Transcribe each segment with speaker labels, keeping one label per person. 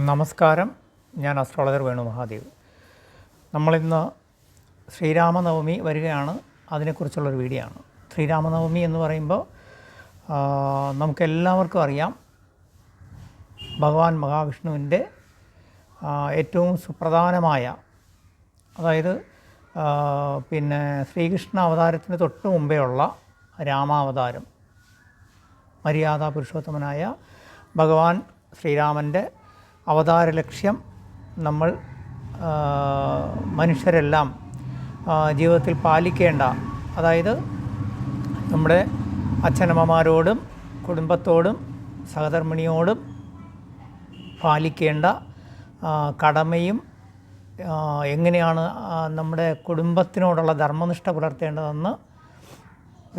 Speaker 1: നമസ്കാരം. ഞാൻ അസ്ട്രോളജർ വേണു മഹാദേവ്. നമ്മളിന്ന് ശ്രീരാമനവമി വരികയാണ്. അതിനെക്കുറിച്ചുള്ളൊരു വീഡിയോ ആണ്. ശ്രീരാമനവമി എന്ന് പറയുമ്പോൾ നമുക്കെല്ലാവർക്കും അറിയാം, ഭഗവാൻ മഹാവിഷ്ണുവിൻ്റെ ഏറ്റവും സുപ്രധാനമായ, അതായത് ശ്രീകൃഷ്ണ അവതാരത്തിന് തൊട്ട് മുമ്പേ ഉള്ള രാമാവതാരം, മര്യാദാ പുരുഷോത്തമനായ ഭഗവാൻ ശ്രീരാമൻ്റെ അവതാര ലക്ഷ്യം നമ്മൾ മനുഷ്യരെല്ലാം ജീവിതത്തിൽ പാലിക്കേണ്ട, അതായത് നമ്മുടെ അച്ഛനമ്മമാരോടും കുടുംബത്തോടും സഹധർമ്മിണിയോടും പാലിക്കേണ്ട കടമയും എങ്ങനെയാണ് നമ്മുടെ കുടുംബത്തിനോടുള്ള ധർമ്മനിഷ്ഠ പുലർത്തേണ്ടതെന്ന്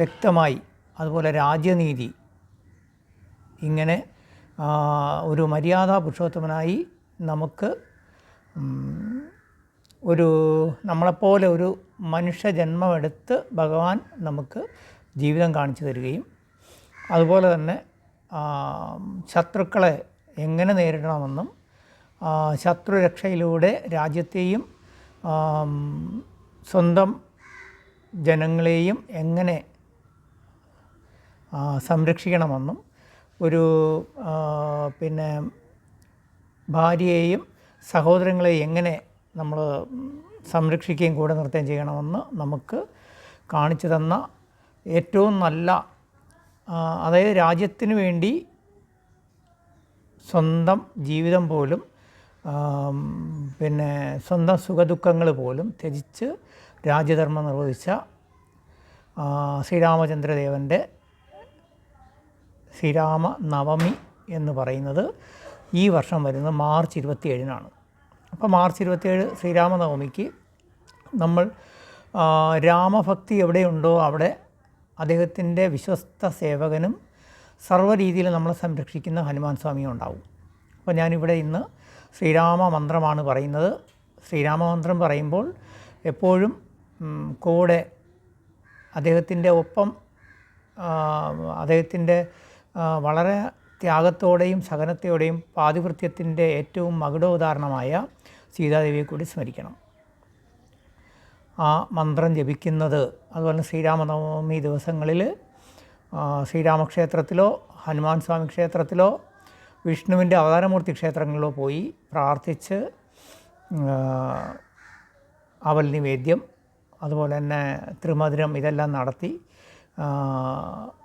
Speaker 1: വ്യക്തമായി, അതുപോലെ രാജ്യനീതി, ഇങ്ങനെ ഒരു മര്യാദാ പുരുഷോത്തമനായി നമുക്ക് നമ്മളെപ്പോലെ ഒരു മനുഷ്യജന്മമെടുത്ത് ഭഗവാൻ നമുക്ക് ജീവിതം കാണിച്ചു തരികയും, അതുപോലെ തന്നെ ശത്രുക്കളെ എങ്ങനെ നേരിടണമെന്നും ശത്രുരക്ഷയിലൂടെ രാജ്യത്തെയും സ്വന്തം ജനങ്ങളെയും എങ്ങനെ സംരക്ഷിക്കണമെന്നും, ഒരു ഭാര്യയെയും സഹോദരങ്ങളെയും എങ്ങനെ നമ്മൾ സംരക്ഷിക്കുകയും കൂടെ നിർത്തുകയും ചെയ്യണമെന്ന് നമുക്ക് കാണിച്ചു തന്ന ഏറ്റവും നല്ല, അതായത് രാജ്യത്തിന് വേണ്ടി സ്വന്തം ജീവിതം പോലും സ്വന്തം സുഖദുഃഖങ്ങൾ പോലും ത്യജിച്ച് രാജ്യധർമ്മം നിർവഹിച്ച ശ്രീരാമചന്ദ്രദേവൻ്റെ ശ്രീരാമനവമി എന്ന് പറയുന്നത് ഈ വർഷം വരുന്നത് മാർച്ച് 27-നാണ്. അപ്പോൾ മാർച്ച് 27 ശ്രീരാമനവമിക്ക് നമ്മൾ രാമഭക്തി എവിടെയുണ്ടോ അവിടെ അദ്ദേഹത്തിൻ്റെ വിശ്വസ്ത സേവകനും സർവ്വ രീതിയിലും നമ്മളെ സംരക്ഷിക്കുന്ന ഹനുമാൻ സ്വാമിയും ഉണ്ടാവും. അപ്പോൾ ഞാനിവിടെ ഇന്ന് ശ്രീരാമ മന്ത്രമാണ് പറയുന്നത്. ശ്രീരാമമന്ത്രം പറയുമ്പോൾ എപ്പോഴും കൂടെ അദ്ദേഹത്തിൻ്റെ ഒപ്പം, അദ്ദേഹത്തിൻ്റെ വളരെ ത്യാഗത്തോടെയും സഹനത്തോടെയും പാതിവൃത്യത്തിൻ്റെ ഏറ്റവും മകുടോദാഹരണമായ സീതാദേവിയെ കൂടി സ്മരിക്കണം. ആ മന്ത്രം ജപിക്കുന്നത്, അതുപോലെ ശ്രീരാമനവമി ദിവസങ്ങളിൽ ശ്രീരാമക്ഷേത്രത്തിലോ ഹനുമാൻ സ്വാമി ക്ഷേത്രത്തിലോ വിഷ്ണുവിൻ്റെ അവതാരമൂർത്തി ക്ഷേത്രങ്ങളിലോ പോയി പ്രാർത്ഥിച്ച് അവൽ നിവേദ്യം, അതുപോലെ തന്നെ ത്രിമധുരം ഇതെല്ലാം നടത്തി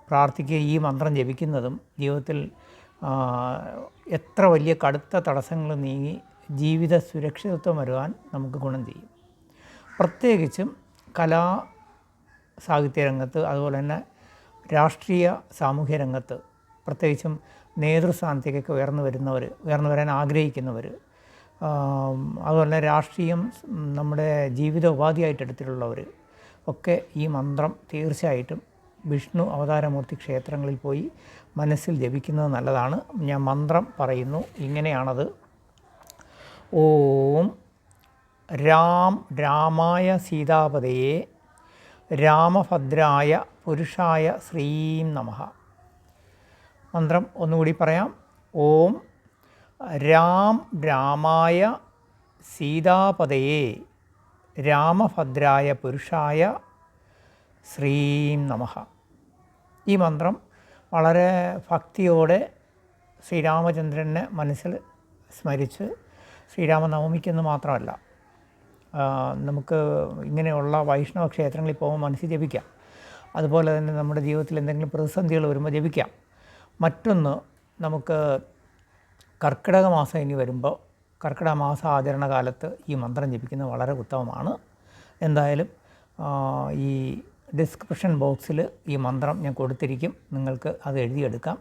Speaker 1: പ്രാർത്ഥിക്കുക. ഈ മന്ത്രം ജപിക്കുന്നതും ജീവിതത്തിൽ എത്ര വലിയ കടുത്ത തടസ്സങ്ങൾ നീങ്ങി ജീവിത സുരക്ഷിതത്വം വരുവാൻ നമുക്ക് ഗുണം ചെയ്യും. പ്രത്യേകിച്ചും കലാ സാഹിത്യ രംഗത്ത്, അതുപോലെ തന്നെ രാഷ്ട്രീയ സാമൂഹ്യ രംഗത്ത്, പ്രത്യേകിച്ചും നേതൃസ്ഥാനത്തേക്കൊക്കെ ഉയർന്നു വരാൻ ആഗ്രഹിക്കുന്നവർ, അതുപോലെ തന്നെ രാഷ്ട്രീയം നമ്മുടെ ജീവിത ഉപാധിയായിട്ട് എടുത്തിട്ടുള്ളവർ ഒക്കെ ഈ മന്ത്രം തീർച്ചയായിട്ടും വിഷ്ണു അവതാരമൂർത്തി ക്ഷേത്രങ്ങളിൽ പോയി മനസ്സിൽ ജപിക്കുന്നത് നല്ലതാണ്. ഞാൻ മന്ത്രം പറയുന്നു, ഇങ്ങനെയാണത്. ഓം രാമായ സീതാപതയെ രാമഭദ്രായ പുരുഷായ ശ്രീം നമഃ. മന്ത്രം ഒന്നുകൂടി പറയാം. ഓം രാമായ സീതാപതയെ രാമഭദ്രായ പുരുഷായ ശ്രീം നമഃ. ഈ മന്ത്രം വളരെ ഭക്തിയോടെ ശ്രീരാമചന്ദ്രനെ മനസ്സിൽ സ്മരിച്ച്, ശ്രീരാമനവമിക്കെന്ന് മാത്രമല്ല, നമുക്ക് ഇങ്ങനെയുള്ള വൈഷ്ണവ ക്ഷേത്രങ്ങളിൽ പോകുമ്പോൾ മനസ്സിൽ ജപിക്കാം. അതുപോലെ തന്നെ നമ്മുടെ ജീവിതത്തിൽ എന്തെങ്കിലും പ്രതിസന്ധികൾ വരുമ്പോൾ ജപിക്കാം. മറ്റൊന്ന്, നമുക്ക് കർക്കിടക മാസം ഇനി വരുമ്പോൾ, കർക്കിടക മാസ ആചരണ കാലത്ത് ഈ മന്ത്രം ജപിക്കുന്നത് വളരെ ഉത്തമമാണ്. എന്തായാലും ഈ ഡിസ്ക്രിപ്ഷൻ ബോക്സിൽ ഈ മന്ത്രം ഞാൻ കൊടുത്തിരിക്കും, നിങ്ങൾക്ക് അത് എഴുതിയെടുക്കാം.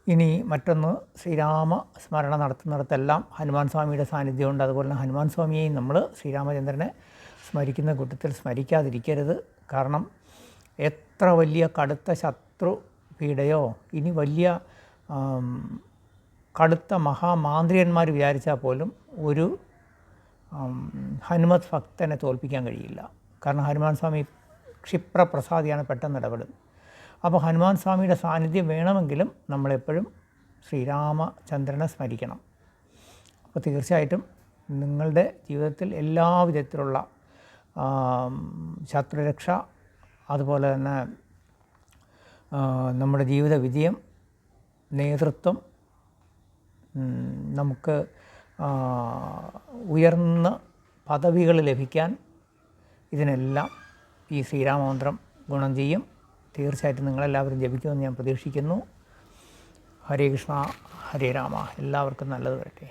Speaker 1: ഇനി മറ്റൊന്ന്, ശ്രീരാമ സ്മരണ നടത്തുന്നിടത്തെല്ലാം ഹനുമാൻ സ്വാമിയുടെ സാന്നിധ്യമുണ്ട്. അതുപോലെ തന്നെ ഹനുമാൻ സ്വാമിയെയും നമ്മൾ ശ്രീരാമചന്ദ്രനെ സ്മരിക്കുന്ന കൂട്ടത്തിൽ സ്മരിക്കാതിരിക്കരുത്. കാരണം എത്ര വലിയ കടുത്ത ശത്രു പീഡയോ, ഇനി വലിയ കടുത്ത മഹാമാന്ത്രികന്മാർ വിചാരിച്ചാൽ പോലും ഒരു ഹനുമത് ഭക്തനെ തോൽപ്പിക്കാൻ കഴിയില്ല. കാരണം ഹനുമാൻ സ്വാമി ക്ഷിപ്രപ്രസാദിയാണ്, പെട്ടെന്ന് ഇടപെടും. അപ്പോൾ ഹനുമാൻ സ്വാമിയുടെ സാന്നിധ്യം വേണമെങ്കിലും നമ്മളെപ്പോഴും ശ്രീരാമചന്ദ്രനെ സ്മരിക്കണം. അപ്പോൾ തീർച്ചയായിട്ടും നിങ്ങളുടെ ജീവിതത്തിൽ എല്ലാ വിധത്തിലുള്ള ശത്രുരക്ഷ, അതുപോലെ തന്നെ നമ്മുടെ ജീവിത വിജയം, നേതൃത്വം, നമുക്ക് ഉയർന്ന പദവികൾ ലഭിക്കാൻ ഇതിനെല്ലാം ഈ ശ്രീരാമമന്ത്രം ഗുണം ചെയ്യും. തീർച്ചയായിട്ടും നിങ്ങളെല്ലാവരും ജപിക്കുമെന്ന് ഞാൻ പ്രതീക്ഷിക്കുന്നു. ഹരേ കൃഷ്ണ, ഹരേ രാമ. എല്ലാവർക്കും നല്ലത് വരട്ടെ.